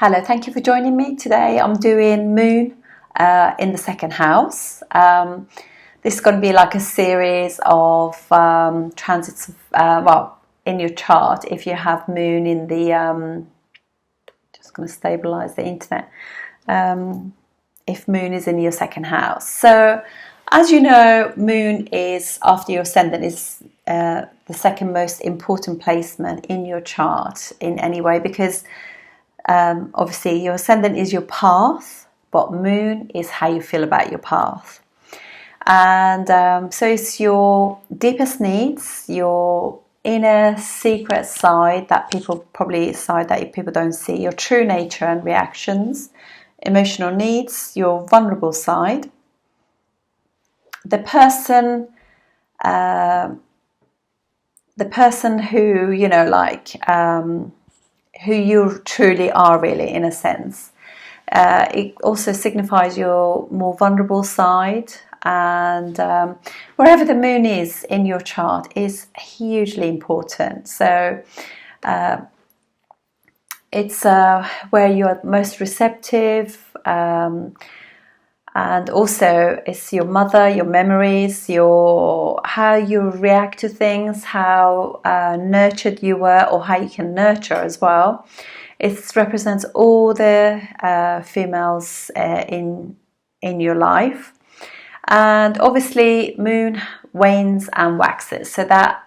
Hello, thank you for joining me today. I'm doing Moon in the second house. This is going to be like a series of transits of, in your chart. If you have Moon in the, just going to stabilize the internet. If Moon is in your second house. So, as you know, Moon is, after your ascendant, is the second most important placement in your chart in any way, because obviously your ascendant is your path, but Moon is how you feel about your path. And so it's your deepest needs, your inner secret side that people don't see, your true nature and reactions, emotional needs, your vulnerable side, the person who, you know, like who you truly are, really, in a sense. It also signifies your more vulnerable side, and wherever the Moon is in your chart is hugely important. So it's where you're most receptive, and also it's your mother, your memories, how you react to things, how nurtured you were, or how you can nurture as well. It represents all the females in your life. And obviously Moon wanes and waxes, so that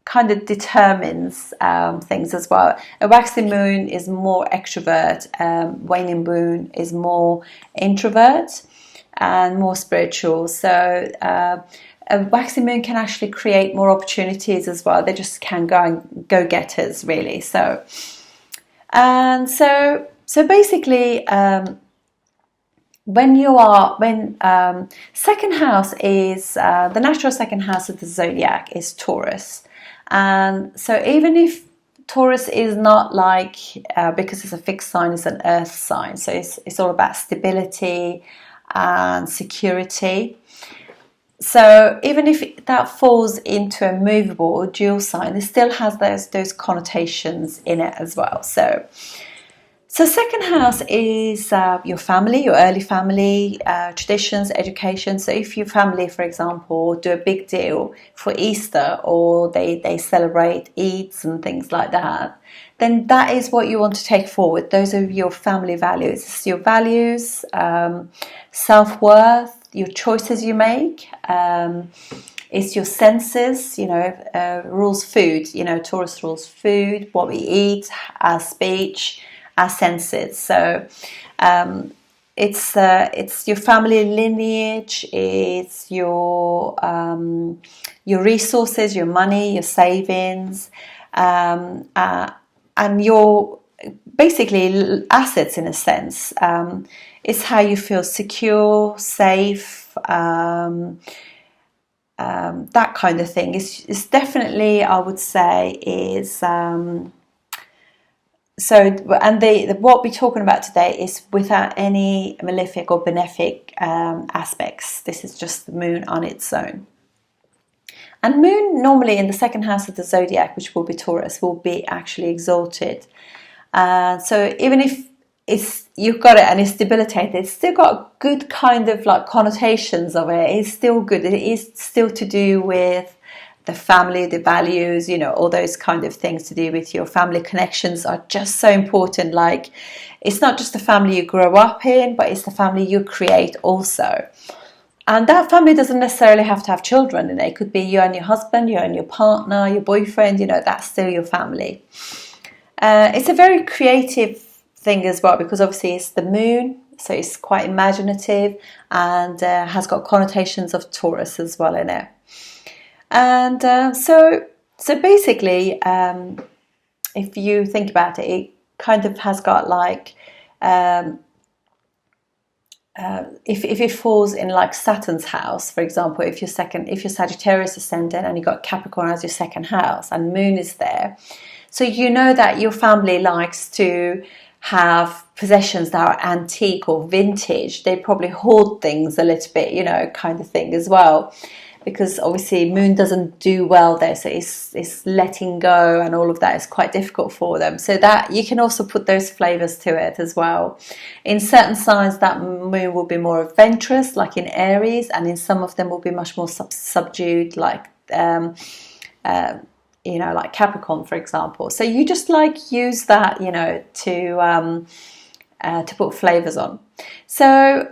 kind of determines things as well. A waxing Moon is more extrovert, waning Moon is more introvert and more spiritual. So a waxing Moon can actually create more opportunities as well. They just can go getters, really. So basically, when second house is the natural second house of the zodiac is Taurus, and so even if Taurus is not like because it's a fixed sign, it's an earth sign, so it's all about stability and security. So even if that falls into a movable or dual sign, it still has those connotations in it as well. So second house is your family, your early family, traditions, education. So if your family, for example, do a big deal for Easter, or they celebrate Eids and things like that, then that is what you want to take forward. Those are your family values. It's your values, self-worth, your choices you make. It's your senses, you know, rules food. You know, Taurus rules food, what we eat, our speech, our senses. So it's your family lineage, it's your resources, your money, your savings, and your basically assets, in a sense. It's how you feel secure, safe, that kind of thing. It's definitely, I would say, is what we're talking about today is without any malefic or benefic aspects. This is just the Moon on its own. And Moon normally in the second house of the zodiac, which will be Taurus, will be actually exalted. So even if you've got it and it's debilitated, it's still got good kind of like connotations of it. It's still good. It is still to do with the family, the values, you know, all those kind of things to do with your family. Connections are just so important. Like, it's not just the family you grow up in, but it's the family you create also. And that family doesn't necessarily have to have children in it. It could be you and your husband, you and your partner, your boyfriend, you know, that's still your family. It's a very creative thing as well, because obviously it's the Moon, so it's quite imaginative, and has got connotations of Taurus as well in it. And so basically, if you think about it, it kind of has got like if it falls in like Saturn's house, for example, if you're Sagittarius ascendant and you got Capricorn as your second house and Moon is there, so you know that your family likes to have possessions that are antique or vintage. They probably hoard things a little bit, you know, kind of thing as well. because obviously moon doesn't do well there, so it's letting go and all of that is quite difficult for them. So that you can also put those flavors to it as well. In certain signs that moon will be more adventurous, like in Aries, and in some of them will be much more subdued, like you know, like Capricorn, for example. So you just like use that, you know, to put flavors on. So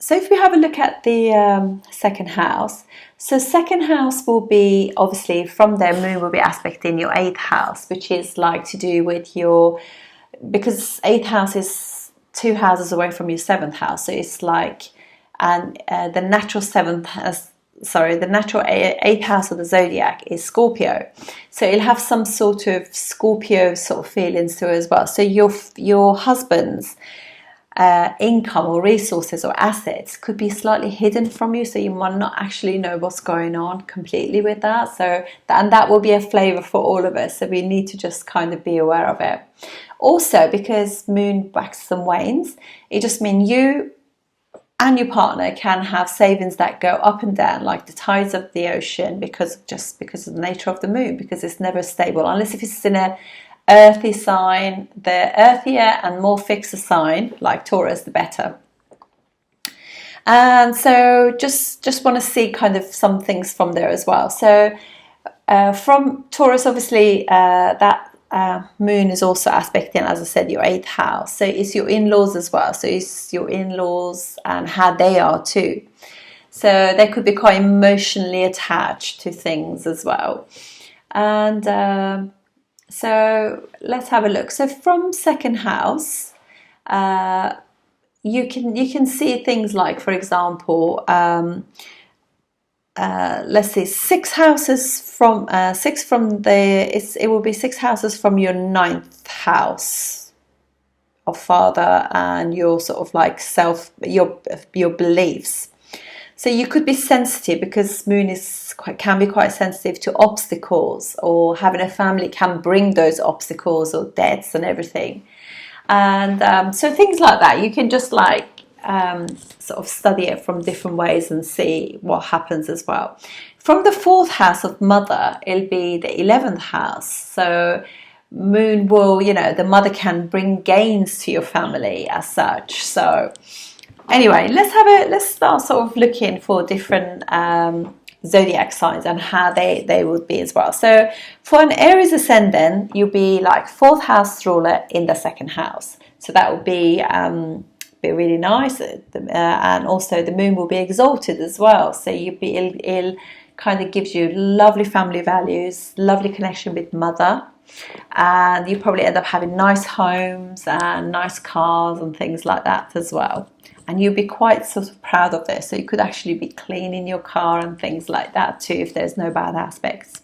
so if we have a look at the second house, so second house will be, obviously from there, moon will be aspecting your 8th house, which is like to do with your, because 8th house is 2 houses away from your 7th house, so it's like, and the natural 8th house of the zodiac is Scorpio, so it'll have some sort of Scorpio sort of feelings to it as well. So your husband's income or resources or assets could be slightly hidden from you, so you might not actually know what's going on completely with that. So and that will be a flavor for all of us, so we need to just kind of be aware of it. Also, because moon waxes and wanes, it just means you and your partner can have savings that go up and down like the tides of the ocean, because of the nature of the moon, because it's never stable, unless if it's in a earthy sign. The earthier and more fixed a sign, like Taurus, the better. And so just want to see kind of some things from there as well. So from Taurus, obviously that moon is also aspecting, as I said, your 8th house. So it's your in-laws as well. So it's your in-laws and how they are too. So they could be quite emotionally attached to things as well. And so let's have a look. So from second house, you can see things like, for example, let's see, 6 houses from it will be 6 houses from your 9th house of father and your sort of like your beliefs. So you could be sensitive, because moon can be quite sensitive to obstacles, or having a family can bring those obstacles or debts and everything. And so things like that, you can just like sort of study it from different ways and see what happens as well. From the 4th house of mother, it'll be the 11th house. So moon will, you know, the mother can bring gains to your family as such. So anyway, let's start sort of looking for different zodiac signs and how they would be as well. So for an Aries ascendant, you'll be like 4th house ruler in the 2nd house. So that would be really nice. And also the moon will be exalted as well. So it'll kind of gives you lovely family values, lovely connection with mother. And you probably end up having nice homes and nice cars and things like that as well. And you'll be quite sort of proud of this. So you could actually be cleaning your car and things like that too, if there's no bad aspects.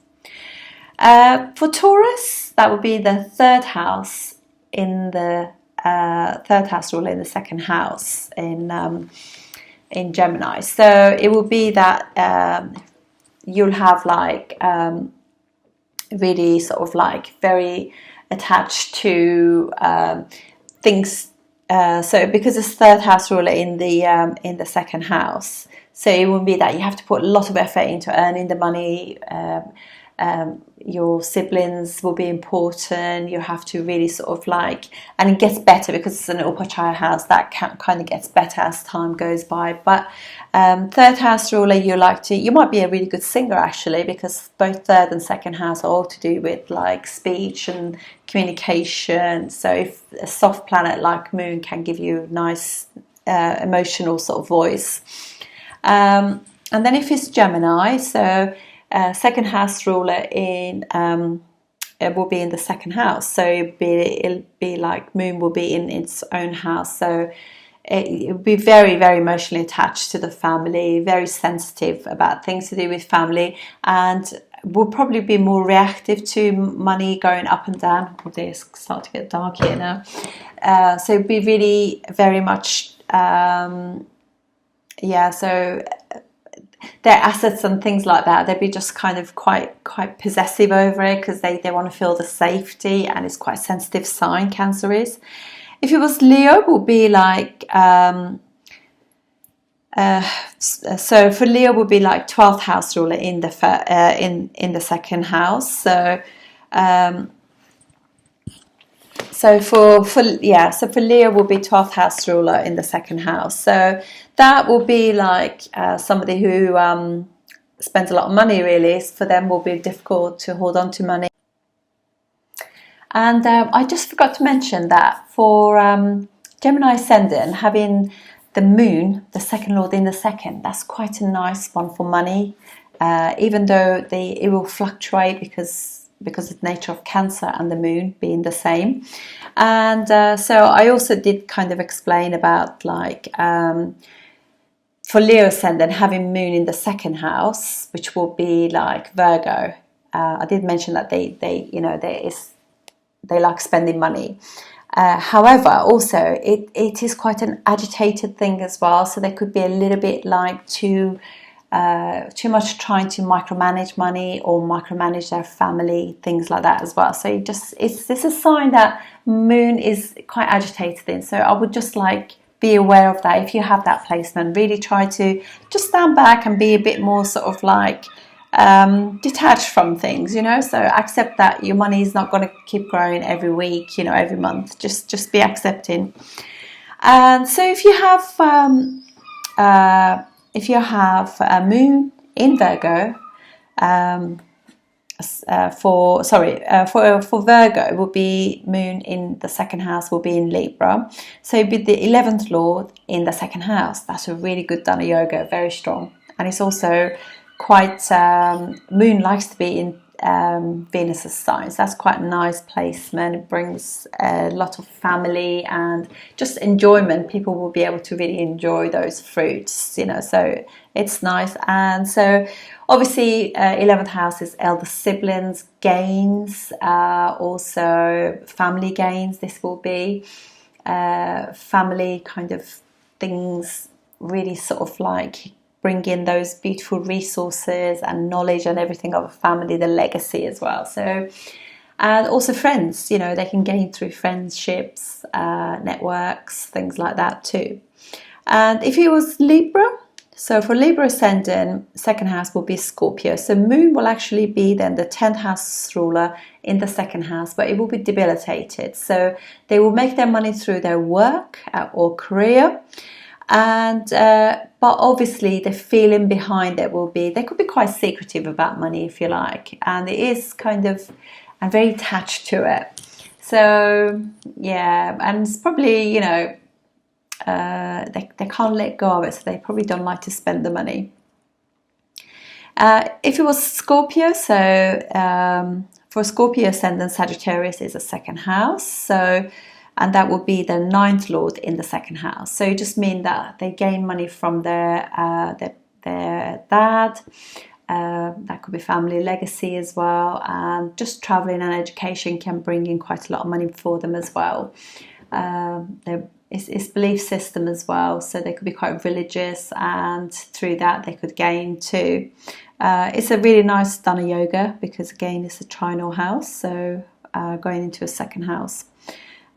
For Taurus, that would be the 3rd house in the 3rd house ruler in the 2nd house in Gemini. So it will be that you'll have like really sort of like very attached to things. So because it's 3rd house ruler in the 2nd house, so it will be that you have to put a lot of effort into earning the money. Your siblings will be important. You have to really sort of like, and it gets better because it's an Upachaya house, that kind of gets better as time goes by. But 3rd house ruler, you might be a really good singer actually, because both 3rd and 2nd house are all to do with like speech and communication. So if a soft planet like moon can give you nice emotional sort of voice. And then if it's Gemini, so 2nd house ruler it will be in the 2nd house, so it'll be like moon will be in its own house, so it will be very, very emotionally attached to the family, very sensitive about things to do with family, and will probably be more reactive to money going up and down. Oh dear, it's starting to get dark here now. So it'll be really very much so their assets and things like that, they'd be just kind of quite possessive over it, because they want to feel the safety, and it's quite a sensitive sign, Cancer is. If it was Leo, it would be like So for Leo would be like 12th house ruler in the in the second house. So so for Leo will be 12th house ruler in the second house. So that will be like somebody who spends a lot of money. Really, for them will be difficult to hold on to money. And I just forgot to mention that for Gemini ascendant, having the moon, the second lord in the second, that's quite a nice one for money, even though it will fluctuate because of the nature of Cancer and the moon being the same. And so I also did kind of explain about like for Leo ascendant having moon in the second house, which will be like Virgo. I did mention that they like spending money. However, also it is quite an agitated thing as well. So they could be a little bit like too much trying to micromanage money or micromanage their family, things like that as well. So this is a sign that moon is quite agitated in. So I would just like be aware of that. If you have that placement, really try to just stand back and be a bit more sort of like detached from things, so accept that your money is not going to keep growing every week, every month. Just be accepting. And so if you have a moon in Virgo, for Virgo it will be moon in the second house will be in Libra, so it'll be the 11th lord in the second house. That's a really good Dana yoga, very strong. And it's also quite moon likes to be in Venus's signs. That's quite a nice placement. It brings a lot of family and just enjoyment. People will be able to really enjoy those fruits, so it's nice. And so obviously 11th house is elder siblings, gains, also family gains. This will be family kind of things, really sort of like bring in those beautiful resources and knowledge and everything of a family, the legacy as well. So, and also friends, they can gain through friendships, networks, things like that too. And if it was Libra, so for Libra ascendant, second house will be Scorpio. So moon will actually be then the 10th house ruler in the second house, but it will be debilitated. So they will make their money through their work or career. And but obviously the feeling behind it will be, they could be quite secretive about money, if you like, and it is kind of, and very attached to it. So yeah, and it's probably they can't let go of it, so they probably don't like to spend the money. If it was Scorpio, so for Scorpio ascendant, Sagittarius is a second house, so. And that will be the 9th lord in the second house. So it just means that they gain money from their dad. That could be family legacy as well. And just traveling and education can bring in quite a lot of money for them as well. It's belief system as well. So they could be quite religious, and through that they could gain too. It's a really nice Dana yoga because again it's a trinal house. So going into a second house.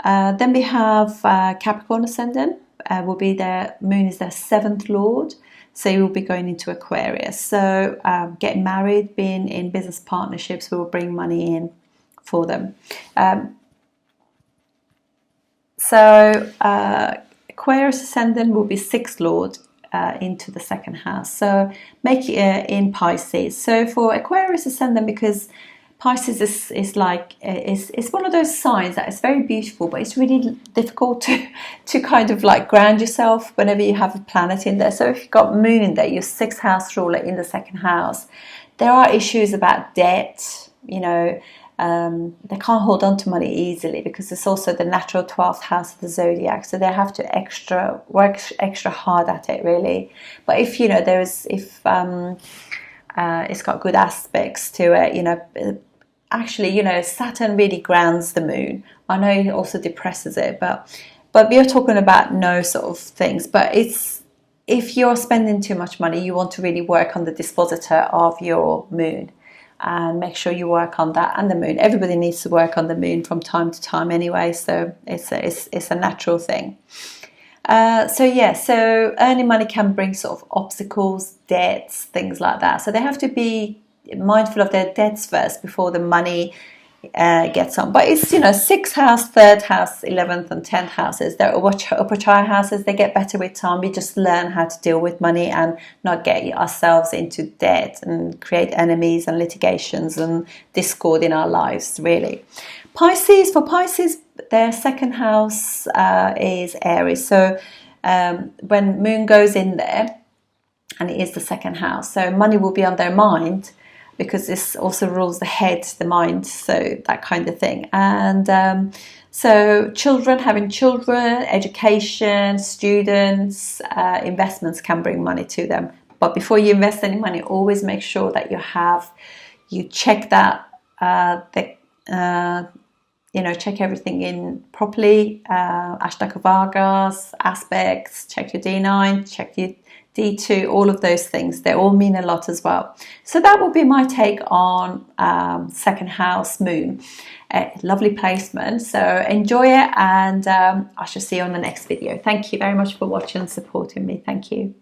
Then we have Capricorn ascendant, will be their moon is their 7th lord, so you will be going into Aquarius. So getting married, being in business partnerships will bring money in for them. So Aquarius ascendant will be 6th lord into the second house. So make it in Pisces. So for Aquarius ascendant, because Pisces is like it's one of those signs that is very beautiful, but it's really difficult to kind of like ground yourself whenever you have a planet in there. So if you've got moon in there, your 6th house ruler in the second house, there are issues about debt. They can't hold on to money easily because it's also the natural 12th house of the zodiac. So they have to work extra hard at it, really. But if it's got good aspects to it, actually, Saturn really grounds the moon. I know it also depresses it, but we are talking about no sort of things. But it's, if you're spending too much money, you want to really work on the dispositor of your moon and make sure you work on that and the moon. Everybody needs to work on the moon from time to time anyway, so it's a natural thing. So yeah, so earning money can bring sort of obstacles, debts, things like that. So they have to be mindful of their debts first before the money gets on. But it's, you know, 6th house, 3rd house, 11th and 10th houses. They're upachaya houses. They get better with time. We just learn how to deal with money and not get ourselves into debt and create enemies and litigations and discord in our lives, really. Pisces, for Pisces, their 2nd house is Aries. So when moon goes in there, and it is the 2nd house, so money will be on their mind, because this also rules the head, the mind, so that kind of thing. And so children, having children, education, students, investments can bring money to them. But before you invest any money, always make sure that you check that, check everything in properly, Ashtaka Vargas, aspects, check your D9, check your D2, all of those things. They all mean a lot as well. So that will be my take on 2nd house moon. Lovely placement. So enjoy it, and I shall see you on the next video. Thank you very much for watching and supporting me. Thank you.